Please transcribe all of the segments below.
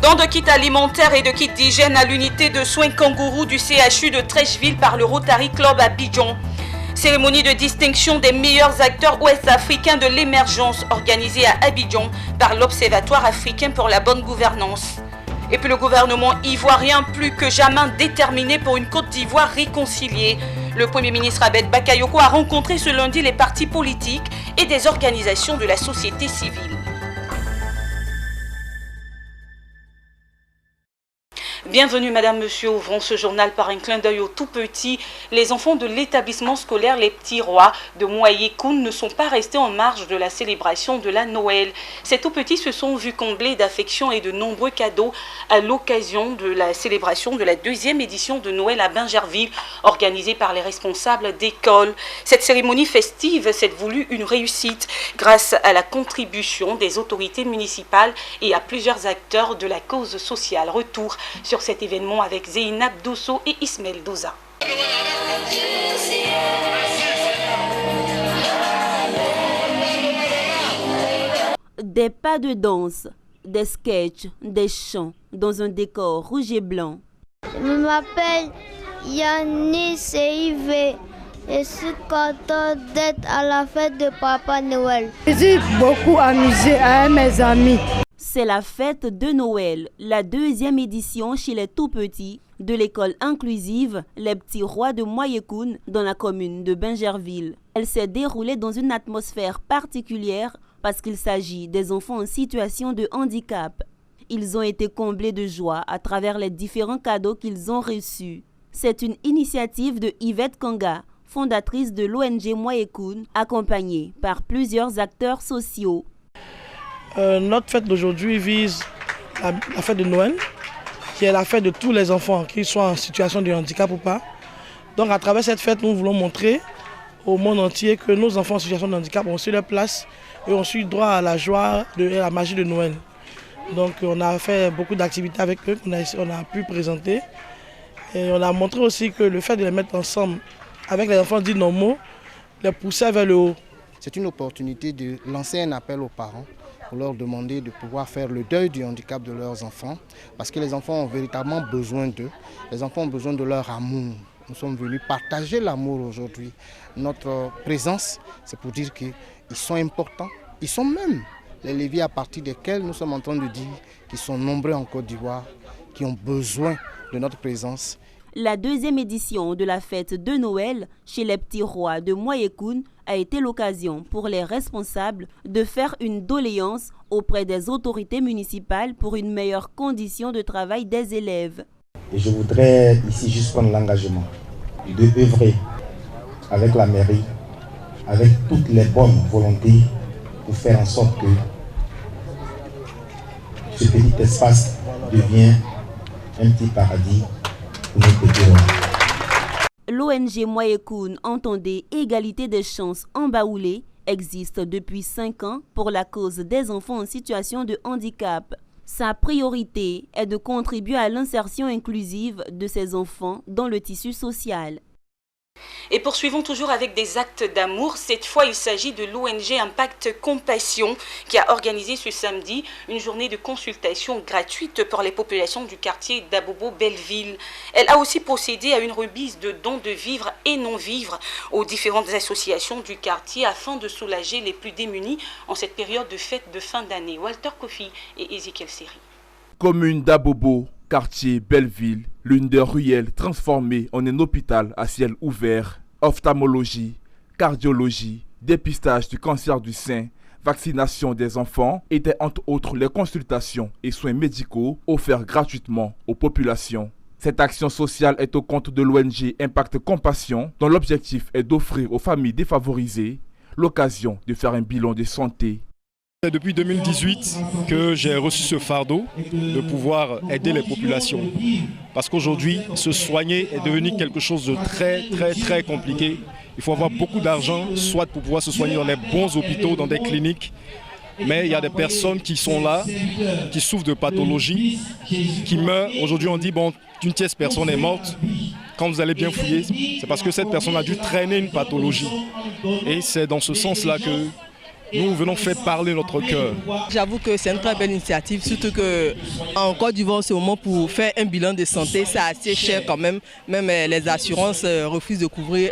Don de kits alimentaires et de kits d'hygiène à l'unité de soins kangourous du CHU de Trècheville par le Rotary Club Abidjan. Cérémonie de distinction des meilleurs acteurs ouest-africains de l'émergence organisée à Abidjan par l'Observatoire africain pour la bonne gouvernance. Et puis le gouvernement ivoirien plus que jamais déterminé pour une Côte d'Ivoire réconciliée. Le Premier ministre Abed Bakayoko a rencontré ce lundi les partis politiques et des organisations de la société civile. Bienvenue Madame, Monsieur, ouvrons ce journal par un clin d'œil au tout petit. Les enfants de l'établissement scolaire Les Petits Rois de Moyekoun ne sont pas restés en marge de la célébration de la Noël. Ces tout petits se sont vus comblés d'affection et de nombreux cadeaux à l'occasion de la célébration de la 2e édition de Noël à Bingerville, organisée par les responsables d'école. Cette cérémonie festive s'est voulue une réussite grâce à la contribution des autorités municipales et à plusieurs acteurs de la cause sociale. Retour sur cet événement avec Zeinab Dosso et Ismaël Doza. Des pas de danse, des sketchs, des chants dans un décor rouge et blanc. Je m'appelle Yannis Seivé et je suis content d'être à la fête de Papa Noël. Je suis beaucoup amusé avec mes amis. C'est la fête de Noël, la 2e édition chez les tout-petits de l'école inclusive Les Petits Rois de Moyekoun dans la commune de Bingerville. Elle s'est déroulée dans une atmosphère particulière parce qu'il s'agit des enfants en situation de handicap. Ils ont été comblés de joie à travers les différents cadeaux qu'ils ont reçus. C'est une initiative de Yvette Kanga, fondatrice de l'ONG Moyekoun, accompagnée par plusieurs acteurs sociaux. Notre fête d'aujourd'hui vise la fête de Noël, qui est la fête de tous les enfants, qu'ils soient en situation de handicap ou pas. Donc à travers cette fête, nous voulons montrer au monde entier que nos enfants en situation de handicap ont aussi leur place et ont aussi droit à la joie et à la magie de Noël. Donc on a fait beaucoup d'activités avec eux qu'on a pu présenter. Et on a montré aussi que le fait de les mettre ensemble avec les enfants dits normaux, les pousser vers le haut. C'est une opportunité de lancer un appel aux parents pour leur demander de pouvoir faire le deuil du handicap de leurs enfants, parce que les enfants ont véritablement besoin d'eux, les enfants ont besoin de leur amour. Nous sommes venus partager l'amour aujourd'hui. Notre présence, c'est pour dire qu'ils sont importants, ils sont même les leviers à partir desquels nous sommes en train de dire qu'ils sont nombreux en Côte d'Ivoire, qui ont besoin de notre présence. La 2e édition de la fête de Noël chez les Petits Rois de Moyekoun a été l'occasion pour les responsables de faire une doléance auprès des autorités municipales pour une meilleure condition de travail des élèves. Et je voudrais ici juste prendre l'engagement de œuvrer avec la mairie, avec toutes les bonnes volontés pour faire en sorte que ce petit espace devienne un petit paradis. L'ONG Moyekoun, entendez égalité des chances en Baoulé, existe depuis 5 ans pour la cause des enfants en situation de handicap. Sa priorité est de contribuer à l'insertion inclusive de ces enfants dans le tissu social. Et poursuivons toujours avec des actes d'amour. Cette fois, il s'agit de l'ONG Impact Compassion qui a organisé ce samedi une journée de consultation gratuite pour les populations du quartier d'Abobo-Belleville. Elle a aussi procédé à une remise de dons de vivres et non-vivres aux différentes associations du quartier afin de soulager les plus démunis en cette période de fête de fin d'année. Walter Kofi et Ezekiel Seri. Commune d'Abobo, quartier Belleville, l'une des ruelles transformée en un hôpital à ciel ouvert, ophtalmologie, cardiologie, dépistage du cancer du sein, vaccination des enfants étaient entre autres les consultations et soins médicaux offerts gratuitement aux populations. Cette action sociale est au compte de l'ONG Impact Compassion dont l'objectif est d'offrir aux familles défavorisées l'occasion de faire un bilan de santé. C'est depuis 2018 que j'ai reçu ce fardeau de pouvoir aider les populations. Parce qu'aujourd'hui, se soigner est devenu quelque chose de très compliqué. Il faut avoir beaucoup d'argent, soit pour pouvoir se soigner dans les bons hôpitaux, dans des cliniques. Mais il y a des personnes qui sont là, qui souffrent de pathologies, qui meurent. Aujourd'hui, on dit, bon, une tierce personne est morte. Quand vous allez bien fouiller, c'est parce que cette personne a dû traîner une pathologie. Et c'est dans ce sens-là que Nous venons faire parler notre cœur. J'avoue que c'est une très belle initiative, surtout qu'en Côte d'Ivoire, en ce moment, pour faire un bilan de santé, c'est assez cher quand même. Même les assurances refusent de couvrir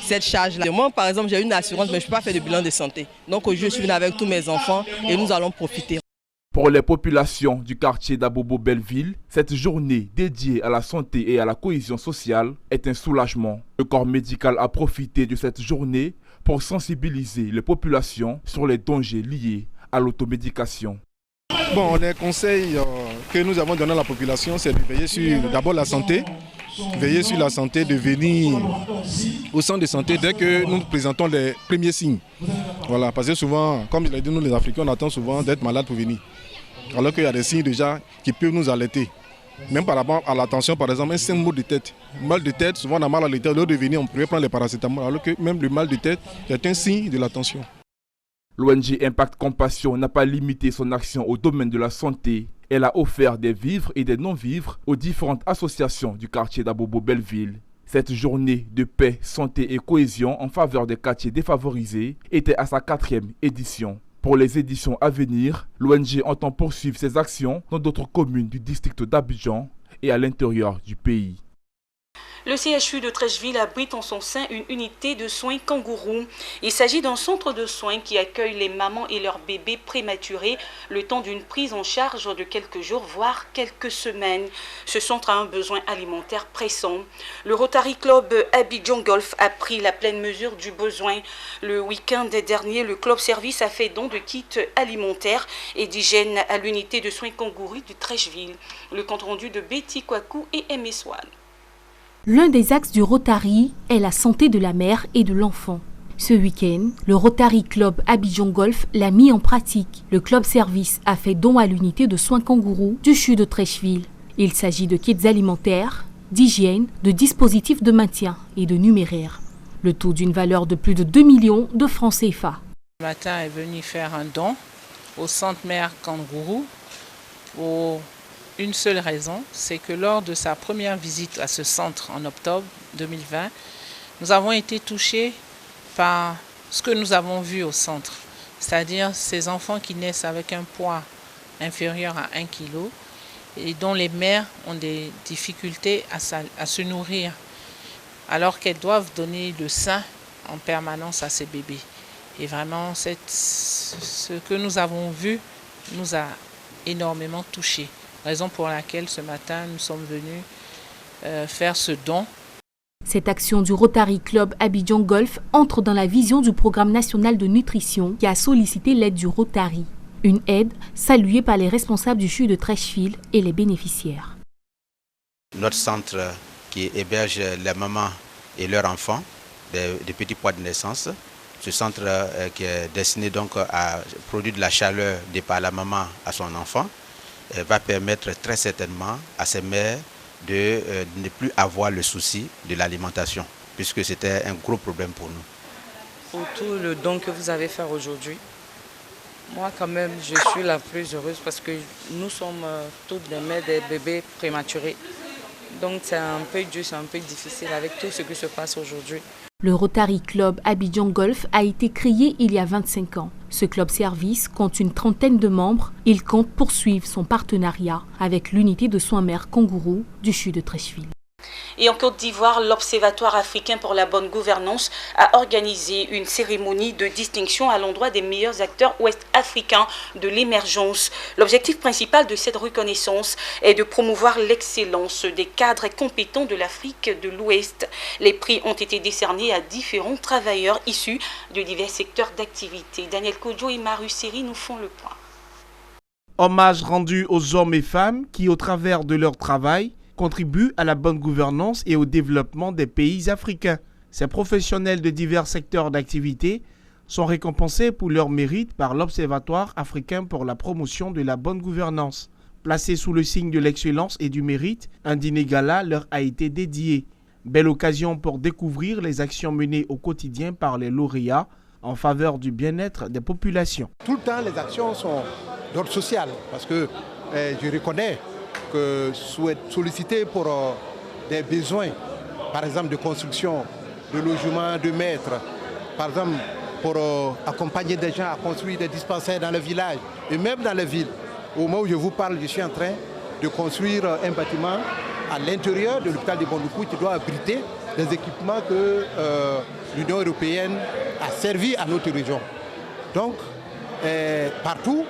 cette charge-là. Moi, par exemple, j'ai une assurance, mais je ne peux pas faire de bilan de santé. Donc, je suis venu avec tous mes enfants et nous allons profiter. Pour les populations du quartier d'Abobo-Belleville, cette journée dédiée à la santé et à la cohésion sociale est un soulagement. Le corps médical a profité de cette journée pour sensibiliser les populations sur les dangers liés à l'automédication. Bon, les conseils que nous avons donnés à la population, c'est de veiller sur d'abord la santé, veiller sur la santé, de venir au centre de santé dès que nous présentons les premiers signes. Voilà, parce que souvent, comme je l'ai dit, nous les Africains, on attend souvent d'être malade pour venir. Alors qu'il y a des signes déjà qui peuvent nous alerter. Même par rapport à la tension, par exemple, un simple mal de tête. Mal de tête, souvent on a mal à la tête, au lieu de venir, on pourrait prendre les paracétamol, alors que même le mal de tête est un signe de la tension. L'ONG Impact Compassion n'a pas limité son action au domaine de la santé. Elle a offert des vivres et des non-vivres aux différentes associations du quartier d'Abobo-Belleville. Cette journée de paix, santé et cohésion en faveur des quartiers défavorisés était à sa 4e édition. Pour les éditions à venir, l'ONG entend poursuivre ses actions dans d'autres communes du district d'Abidjan et à l'intérieur du pays. Le CHU de Treichville abrite en son sein une unité de soins kangourous. Il s'agit d'un centre de soins qui accueille les mamans et leurs bébés prématurés le temps d'une prise en charge de quelques jours, voire quelques semaines. Ce centre a un besoin alimentaire pressant. Le Rotary Club Abidjan Golf a pris la pleine mesure du besoin. Le week-end dernier, le club service a fait don de kits alimentaires et d'hygiène à l'unité de soins kangourous de Treichville. Le compte-rendu de Betty Kwaku et Aimé Swan. L'un des axes du Rotary est la santé de la mère et de l'enfant. Ce week-end, le Rotary Club Abidjan Golf l'a mis en pratique. Le club service a fait don à l'unité de soins kangourous du CHU de Treichville. Il s'agit de kits alimentaires, d'hygiène, de dispositifs de maintien et de numéraires. Le tout d'une valeur de plus de 2 millions de francs CFA. Ce matin est venu faire un don au centre mère kangourou pour une seule raison, c'est que lors de sa première visite à ce centre en octobre 2020, nous avons été touchés par ce que nous avons vu au centre, c'est-à-dire ces enfants qui naissent avec un poids inférieur à 1 kg et dont les mères ont des difficultés à se nourrir, alors qu'elles doivent donner le sein en permanence à ces bébés. Et vraiment, ce que nous avons vu nous a énormément touchés. Raison pour laquelle ce matin nous sommes venus faire ce don. Cette action du Rotary Club Abidjan Golf entre dans la vision du programme national de nutrition qui a sollicité l'aide du Rotary. Une aide saluée par les responsables du CHU de Treichville et les bénéficiaires. Notre centre qui héberge les mamans et leurs enfants, des petits poids de naissance. Ce centre qui est destiné donc à produire de la chaleur de par la maman à son enfant. Va permettre très certainement à ces mères de ne plus avoir le souci de l'alimentation, puisque c'était un gros problème pour nous. Pour tout le don que vous avez fait aujourd'hui, moi quand même je suis la plus heureuse parce que nous sommes toutes des mères des bébés prématurés. Donc c'est un peu dur, c'est un peu difficile avec tout ce qui se passe aujourd'hui. Le Rotary Club Abidjan Golf a été créé il y a 25 ans. Ce club service compte une trentaine de membres. Il compte poursuivre son partenariat avec l'unité de soins mères kangourous du CHU de Treichville. Et en Côte d'Ivoire, l'Observatoire africain pour la bonne gouvernance a organisé une cérémonie de distinction à l'endroit des meilleurs acteurs ouest-africains de l'émergence. L'objectif principal de cette reconnaissance est de promouvoir l'excellence des cadres compétents de l'Afrique de l'Ouest. Les prix ont été décernés à différents travailleurs issus de divers secteurs d'activité. Daniel Kodjo et Maru Seri nous font le point. Hommage rendu aux hommes et femmes qui, au travers de leur travail, contribuent à la bonne gouvernance et au développement des pays africains. Ces professionnels de divers secteurs d'activité sont récompensés pour leur mérite par l'Observatoire africain pour la promotion de la bonne gouvernance. Placé sous le signe de l'excellence et du mérite, un dîner gala leur a été dédié. Belle occasion pour découvrir les actions menées au quotidien par les lauréats en faveur du bien-être des populations. Tout le temps, les actions sont d'ordre social parce que je reconnais que solliciter pour des besoins, par exemple de construction, de logement, de maîtres, par exemple pour accompagner des gens à construire des dispensaires dans le village et même dans les villes. Au moment où je vous parle, je suis en train de construire un bâtiment à l'intérieur de l'hôpital de Bondoukou qui doit abriter des équipements que l'Union européenne a servi à notre région. Donc, partout,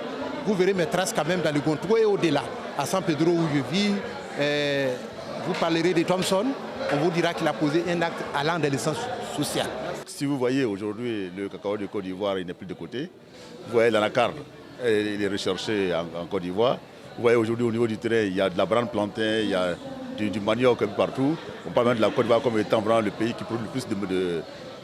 vous verrez mes traces quand même dans le Gontou et au-delà. À San Pedro où je vis, vous parlerez de Thomson, on vous dira qu'il a posé un acte allant dans le sens social. Si vous voyez aujourd'hui le cacao de Côte d'Ivoire, il n'est plus de côté. Vous voyez l'anacarde, il est recherché en Côte d'Ivoire. Vous voyez aujourd'hui au niveau du terrain, il y a de la brane plantain, il y a du manioc un peu partout. On parle même de la Côte d'Ivoire comme étant vraiment le pays qui produit le plus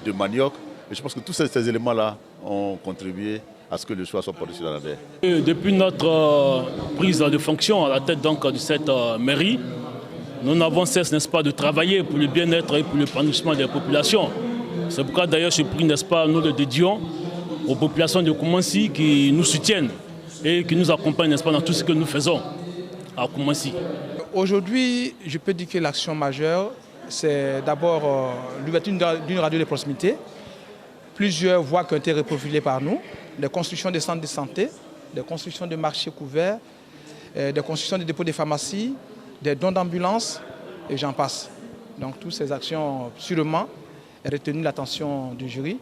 de manioc. Et je pense que tous ces éléments-là ont contribué à ce que le choix soit porté sur la terre. Depuis notre prise de fonction à la tête donc, de cette mairie, nous n'avons cesse, n'est-ce pas, de travailler pour le bien-être et pour l'épanouissement des populations. C'est pourquoi d'ailleurs ce prix, n'est-ce pas, nous le dédions aux populations de Koumassi qui nous soutiennent et qui nous accompagnent, n'est-ce pas, dans tout ce que nous faisons à Koumassi. Aujourd'hui, je peux dire que l'action majeure, c'est d'abord l'ouverture d'une radio de proximité. Plusieurs voies qui ont été reprofilées par nous, des constructions de centres de santé, des constructions de marchés couverts, des constructions de dépôts de pharmacie, des dons d'ambulances, et j'en passe. Donc toutes ces actions, sûrement, ont retenu l'attention du jury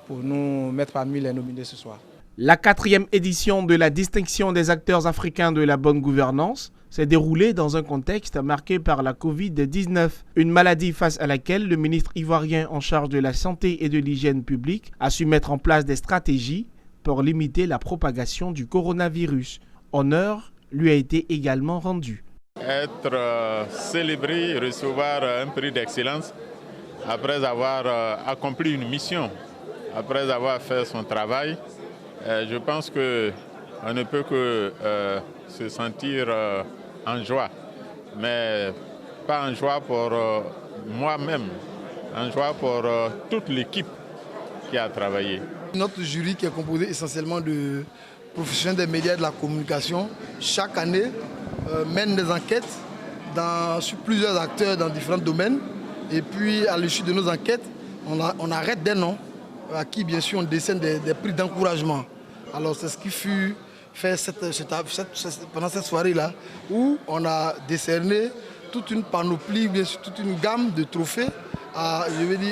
pour nous mettre parmi les nominés ce soir. La 4e édition de la distinction des acteurs africains de la bonne gouvernance s'est déroulée dans un contexte marqué par la Covid-19, une maladie face à laquelle le ministre ivoirien en charge de la santé et de l'hygiène publique a su mettre en place des stratégies pour limiter la propagation du coronavirus. Honneur lui a été également rendu. Être célébré, recevoir un prix d'excellence après avoir accompli une mission, après avoir fait son travail, je pense qu'on ne peut que se sentir en joie, mais pas en joie pour moi-même, en joie pour toute l'équipe qui a travaillé. Notre jury qui est composé essentiellement de professionnels des médias et de la communication, chaque année mène des enquêtes sur plusieurs acteurs dans différents domaines. Et puis à l'issue de nos enquêtes, on arrête des noms à qui bien sûr on décerne des prix d'encouragement. Alors c'est ce qui fut fait pendant cette soirée-là, où on a décerné toute une panoplie, bien sûr, toute une gamme de trophées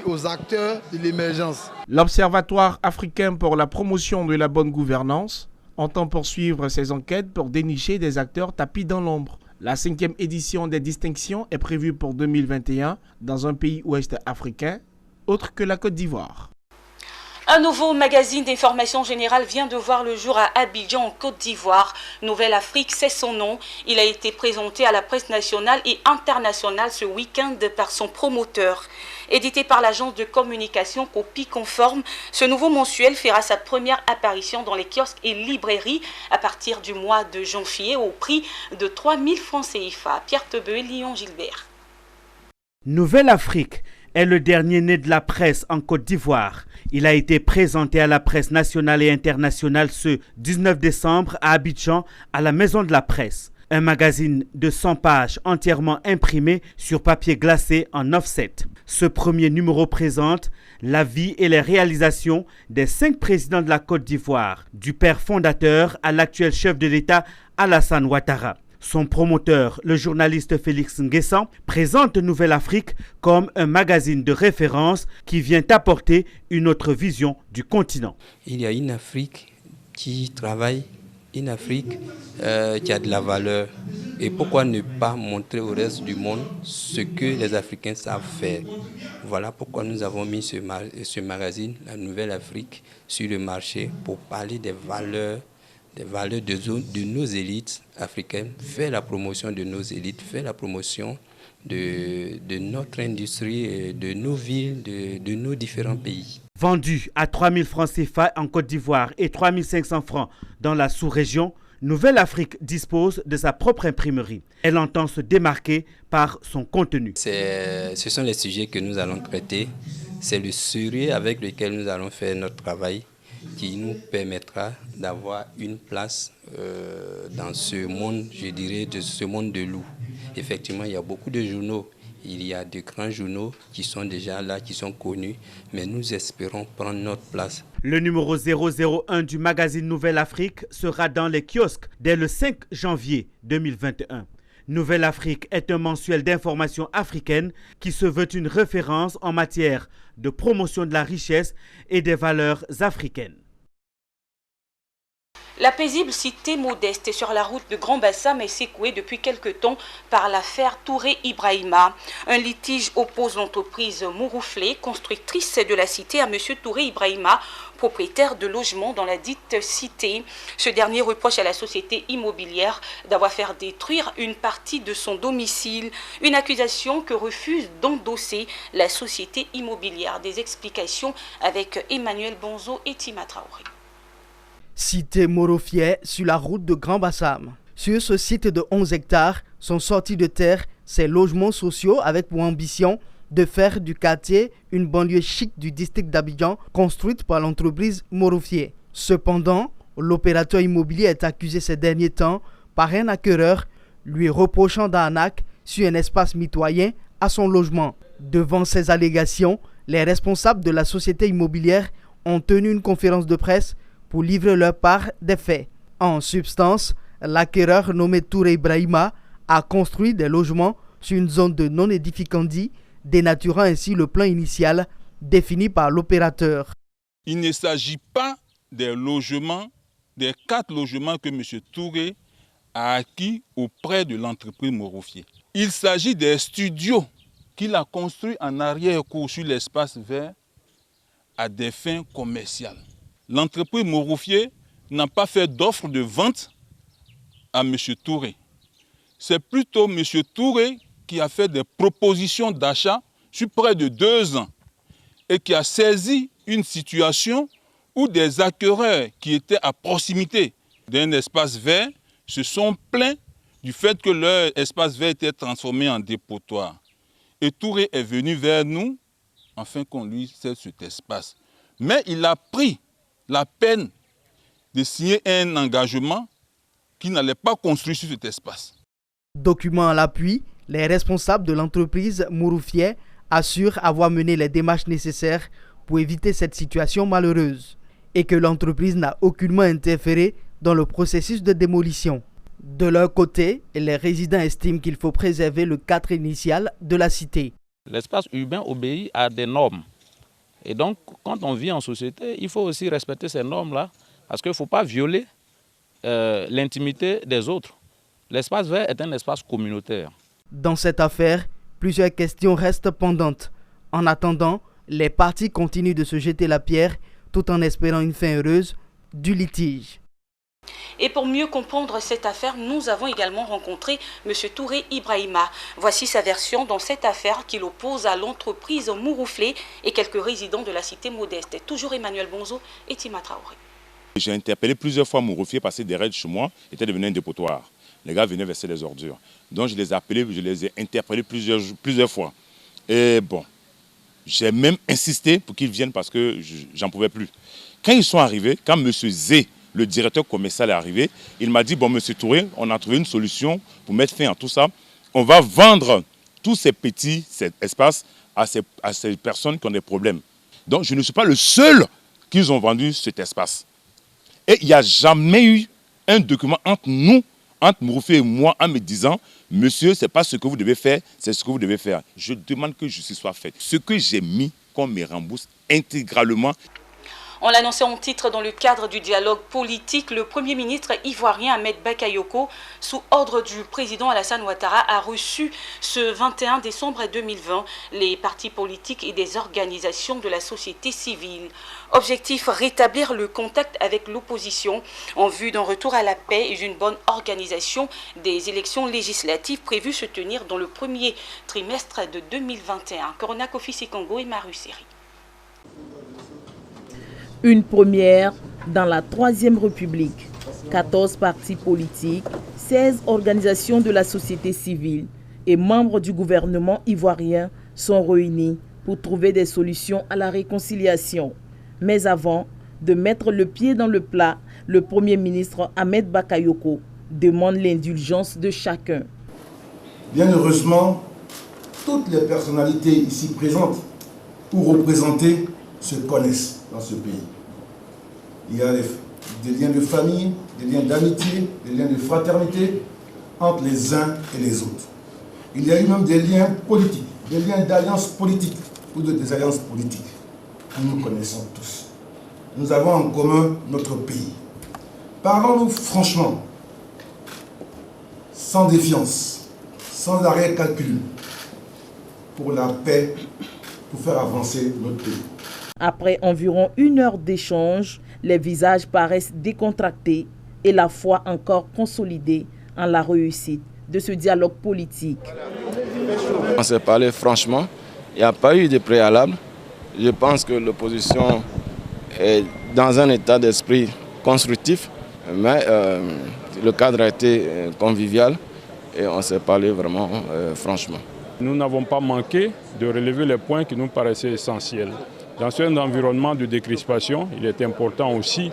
aux acteurs de l'émergence. L'Observatoire africain pour la promotion de la bonne gouvernance entend poursuivre ses enquêtes pour dénicher des acteurs tapis dans l'ombre. La 5e édition des distinctions est prévue pour 2021 dans un pays ouest africain, autre que la Côte d'Ivoire. Un nouveau magazine d'information générale vient de voir le jour à Abidjan, en Côte d'Ivoire. Nouvelle Afrique, c'est son nom. Il a été présenté à la presse nationale et internationale ce week-end par son promoteur. Édité par l'agence de communication Copie Conforme, ce nouveau mensuel fera sa première apparition dans les kiosques et librairies à partir du mois de janvier au prix de 3 000 francs CFA. Pierre Tebeu et Lyon Gilbert. Nouvelle Afrique est le dernier né de la presse en Côte d'Ivoire. Il a été présenté à la presse nationale et internationale ce 19 décembre à Abidjan, à la Maison de la Presse. Un magazine de 100 pages entièrement imprimé sur papier glacé en offset. Ce premier numéro présente la vie et les réalisations des 5 présidents de la Côte d'Ivoire, du père fondateur à l'actuel chef de l'État Alassane Ouattara. Son promoteur, le journaliste Félix Nguessan, présente Nouvelle Afrique comme un magazine de référence qui vient apporter une autre vision du continent. Il y a une Afrique qui travaille, une Afrique qui a de la valeur. Et pourquoi ne pas montrer au reste du monde ce que les Africains savent faire? Voilà pourquoi nous avons mis ce magazine, La Nouvelle Afrique, sur le marché pour parler des valeurs de nos élites africaines, faire la promotion de nos élites, faire la promotion de notre industrie, de nos villes, de nos différents pays. Vendu à 3 000 francs CFA en Côte d'Ivoire et 3 500 francs dans la sous-région, Nouvelle Afrique dispose de sa propre imprimerie. Elle entend se démarquer par son contenu. Ce sont les sujets que nous allons traiter. C'est le sérieux avec lequel nous allons faire notre travail qui nous permettra d'avoir une place dans ce monde, je dirais, de ce monde de loup. Effectivement, il y a beaucoup de journaux, Il y a de grands journaux qui sont déjà là, qui sont connus, mais nous espérons prendre notre place. Le numéro 001 du magazine Nouvelle Afrique sera dans les kiosques dès le 5 janvier 2021. Nouvelle Afrique est un mensuel d'information africaine qui se veut une référence en matière de promotion de la richesse et des valeurs africaines. La paisible cité modeste est sur la route de Grand Bassam est secouée depuis quelque temps par l'affaire Touré Ibrahima. Un litige oppose l'entreprise Mourouflé, constructrice de la cité, à M. Touré Ibrahima, propriétaire de logements dans la dite cité. Ce dernier reproche à la société immobilière d'avoir fait détruire une partie de son domicile. Une accusation que refuse d'endosser la société immobilière. Des explications avec Emmanuel Bonzo et Tima Traoré. Cité Morofiet sur la route de Grand Bassam. Sur ce site de 11 hectares sont sortis de terre ces logements sociaux avec pour ambition de faire du quartier une banlieue chic du district d'Abidjan construite par l'entreprise Morofiet. Cependant, l'opérateur immobilier est accusé ces derniers temps par un acquéreur lui reprochant d'arnaque sur un espace mitoyen à son logement. Devant ces allégations, les responsables de la société immobilière ont tenu une conférence de presse pour livrer leur part des faits. En substance, l'acquéreur nommé Touré Ibrahima a construit des logements sur une zone de non-édificandi, dénaturant ainsi le plan initial défini par l'opérateur. Il ne s'agit pas des logements, des 4 logements que M. Touré a acquis auprès de l'entreprise Morofiet. Il s'agit des studios qu'il a construits en arrière-cour sur l'espace vert à des fins commerciales. L'entreprise Morofiet n'a pas fait d'offre de vente à M. Touré. C'est plutôt M. Touré qui a fait des propositions d'achat sur près de 2 ans et qui a saisi une situation où des acquéreurs qui étaient à proximité d'un espace vert se sont plaints du fait que leur espace vert était transformé en dépotoir. Et Touré est venu vers nous afin qu'on lui cède cet espace. Mais il a pris la peine de signer un engagement qui n'allait pas construire sur cet espace. Document à l'appui, les responsables de l'entreprise Mouroufiet assurent avoir mené les démarches nécessaires pour éviter cette situation malheureuse et que l'entreprise n'a aucunement interféré dans le processus de démolition. De leur côté, les résidents estiment qu'il faut préserver le cadre initial de la cité. L'espace urbain obéit à des normes. Et donc, quand on vit en société, il faut aussi respecter ces normes-là, parce qu'il ne faut pas violer l'intimité des autres. L'espace vert est un espace communautaire. Dans cette affaire, plusieurs questions restent pendantes. En attendant, les parties continuent de se jeter la pierre, tout en espérant une fin heureuse du litige. Et pour mieux comprendre cette affaire, nous avons également rencontré M. Touré Ibrahima. Voici sa version dans cette affaire qu'il oppose à l'entreprise Mourouflé et quelques résidents de la cité modeste. Toujours Emmanuel Bonzo et Tima Traoré. J'ai interpellé plusieurs fois Mourouflé parce que des raids chez moi étaient devenus un dépotoir. Les gars venaient verser des ordures. Donc je les ai appelés, je les ai interpellés plusieurs fois. Et bon, j'ai même insisté pour qu'ils viennent parce que j'en pouvais plus. Quand ils sont arrivés, quand M. Zé, le directeur commercial, est arrivé, il m'a dit, bon, M. Touré, on a trouvé une solution pour mettre fin à tout ça. On va vendre tous ces petits espaces à ces personnes qui ont des problèmes. Donc, je ne suis pas le seul qu'ils ont vendu cet espace. Et il n'y a jamais eu un document entre nous, entre Mourouflé et moi, en me disant, monsieur, ce n'est pas ce que vous devez faire, c'est ce que vous devez faire. Je demande que justice soit faite. Ce que j'ai mis, qu'on me rembourse intégralement. On l'annonçait en titre dans le cadre du dialogue politique. Le Premier ministre ivoirien Ahmed Bakayoko, sous ordre du président Alassane Ouattara, a reçu ce 21 décembre 2020 les partis politiques et des organisations de la société civile. Objectif, rétablir le contact avec l'opposition en vue d'un retour à la paix et d'une bonne organisation des élections législatives prévues se tenir dans le premier trimestre de 2021. Corona Kofi Sekongo et Maru Seri. Une première dans la Troisième République. 14 partis politiques, 16 organisations de la société civile et membres du gouvernement ivoirien sont réunis pour trouver des solutions à la réconciliation. Mais avant de mettre le pied dans le plat, le Premier ministre Ahmed Bakayoko demande l'indulgence de chacun. Bien heureusement, toutes les personnalités ici présentes ou représentées se connaissent dans ce pays. Il y a des liens de famille, des liens d'amitié, des liens de fraternité entre les uns et les autres. Il y a eu même des liens politiques, des liens d'alliance politique ou de désalliance politique. Nous nous connaissons tous. Nous avons en commun notre pays. Parlons-nous franchement, sans défiance, sans arrière-calcul, pour la paix, pour faire avancer notre pays. Après environ 1 heure d'échange, les visages paraissent décontractés et la foi encore consolidée en la réussite de ce dialogue politique. On s'est parlé franchement, il n'y a pas eu de préalable. Je pense que l'opposition est dans un état d'esprit constructif, mais le cadre a été convivial et on s'est parlé vraiment franchement. Nous n'avons pas manqué de relever les points qui nous paraissaient essentiels. Dans un environnement de décrispation, il est important aussi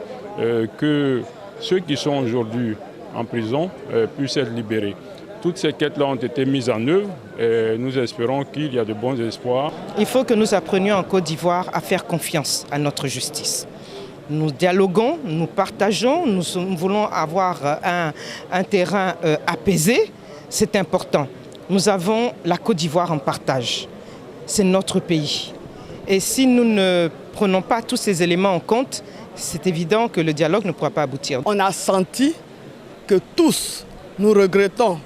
que ceux qui sont aujourd'hui en prison puissent être libérés. Toutes ces quêtes-là ont été mises en œuvre et nous espérons qu'il y a de bons espoirs. Il faut que nous apprenions en Côte d'Ivoire à faire confiance à notre justice. Nous dialoguons, nous partageons, nous voulons avoir un terrain apaisé, c'est important. Nous avons la Côte d'Ivoire en partage, c'est notre pays. Et si nous ne prenons pas tous ces éléments en compte, c'est évident que le dialogue ne pourra pas aboutir. On a senti que tous nous regrettons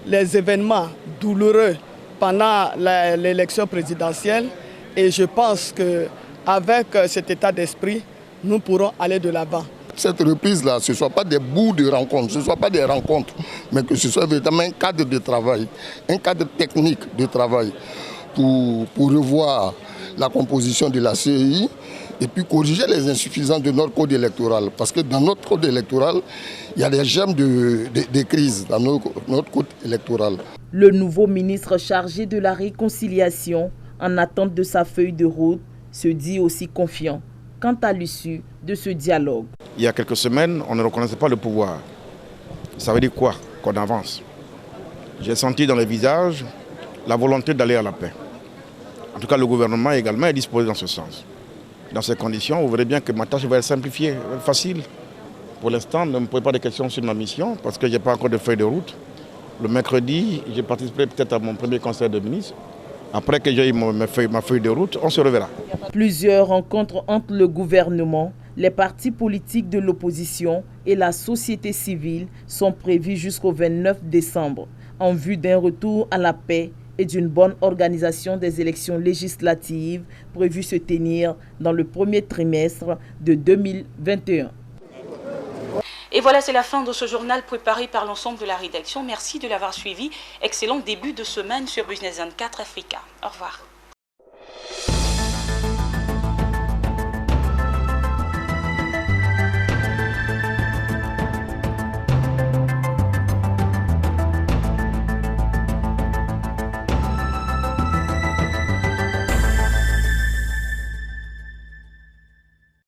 les événements douloureux pendant l'élection présidentielle et je pense qu'avec cet état d'esprit, nous pourrons aller de l'avant. Cette reprise-là, ce ne soit pas des bouts de rencontres, ce ne soit pas des rencontres, mais que ce soit véritablement un cadre de travail, un cadre technique de travail pour revoir la composition de la CEI et puis corriger les insuffisances de notre code électoral. Parce que dans notre code électoral, il y a des germes de crise dans notre code électoral. Le nouveau ministre chargé de la réconciliation, en attente de sa feuille de route, se dit aussi confiant quant à l'issue de ce dialogue. Il y a quelques semaines, on ne reconnaissait pas le pouvoir. Ça veut dire quoi? Qu'on avance. J'ai senti dans les visages la volonté d'aller à la paix. En tout cas, le gouvernement également est disposé dans ce sens. Dans ces conditions, vous verrez bien que ma tâche va être simplifiée, facile. Pour l'instant, ne me posez pas de questions sur ma mission parce que je n'ai pas encore de feuille de route. Le mercredi, je participerai peut-être à mon premier conseil de ministres. Après que j'ai eu ma feuille de route, on se reverra. Plusieurs rencontres entre le gouvernement, les partis politiques de l'opposition et la société civile sont prévues jusqu'au 29 décembre en vue d'un retour à la paix et d'une bonne organisation des élections législatives prévues se tenir dans le premier trimestre de 2021. Et voilà, c'est la fin de ce journal préparé par l'ensemble de la rédaction. Merci de l'avoir suivi. Excellent début de semaine sur Business 24 Africa. Au revoir.